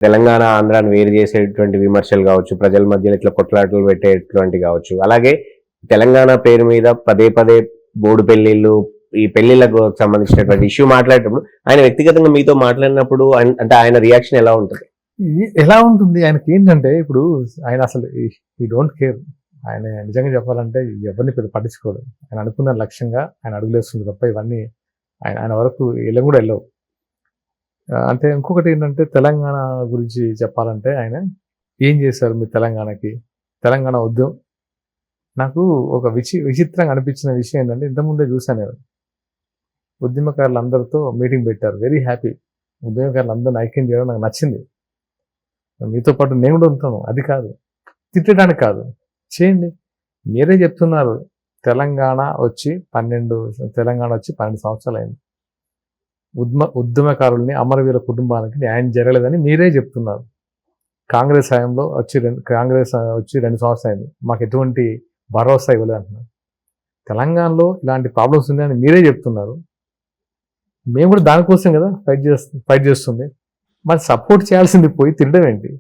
తెలంగాణ, ఆంధ్రాని వేరు చేసేటువంటి విమర్శలు కావచ్చు, ప్రజల మధ్యలో ఇట్లా కొట్లాటలు పెట్టేటువంటి కావచ్చు. అలాగే తెలంగాణ పేరు మీద పదే పదే బోర్డు పెళ్లిళ్ళు, ఈ పెళ్లిళ్ళకు సంబంధించినటువంటి ఇష్యూ మాట్లాడేటప్పుడు ఆయన వ్యక్తిగతంగా మీతో మాట్లాడినప్పుడు అంటే ఆయన రియాక్షన్ ఎలా ఉంటుంది? ఎలా ఉంటుంది ఆయనకి ఏంటంటే, ఇప్పుడు ఆయన అసలు ఈ డోంట్ కేర్. ఆయన నిజంగా చెప్పాలంటే ఎవరిని పెద్ద పట్టించుకోడు. ఆయన అనుకున్న లక్ష్యంగా ఆయన అడుగులేస్తుంది తప్ప ఇవన్నీ ఆయన వరకు వెళ్ళం కూడా వెళ్ళవు. అంటే ఇంకొకటి ఏంటంటే, తెలంగాణ గురించి చెప్పాలంటే ఆయన ఏం చేశారు మీరు తెలంగాణకి, తెలంగాణ ఉద్యమం. నాకు ఒక విచిత్రంగా అనిపించిన విషయం ఏంటంటే, ఇంతకుముందే చూశాను నేను, ఉద్యమకారులందరితో మీటింగ్ పెట్టారు. Very happy. ఉద్యమకారులందరిని ఐక్యం చేయడం నాకు నచ్చింది. మీతో పాటు నేను కూడా ఉంటాను. అది కాదు, తిట్టడానికి కాదు, చేయండి. మీరే చెప్తున్నారు తెలంగాణ వచ్చి 12 సంవత్సరాలు అయింది. ఉద్యమకారుల్ని, అమరవీరుల కుటుంబానికి న్యాయం జరగలేదని మీరే చెప్తున్నారు. కాంగ్రెస్ హయాంలో వచ్చి 2 సంవత్సరాలు అయింది, మాకు ఎటువంటి భరోసా ఇవ్వలేదు అంటున్నారు. తెలంగాణలో ఇలాంటి ప్రాబ్లమ్స్ ఉన్నాయని మీరే చెప్తున్నారు. మేము కూడా దానికోసం కదా ఫైట్ చేస్తుంది. మరి సపోర్ట్ చేయాల్సింది పోయి తినడం ఏంటి?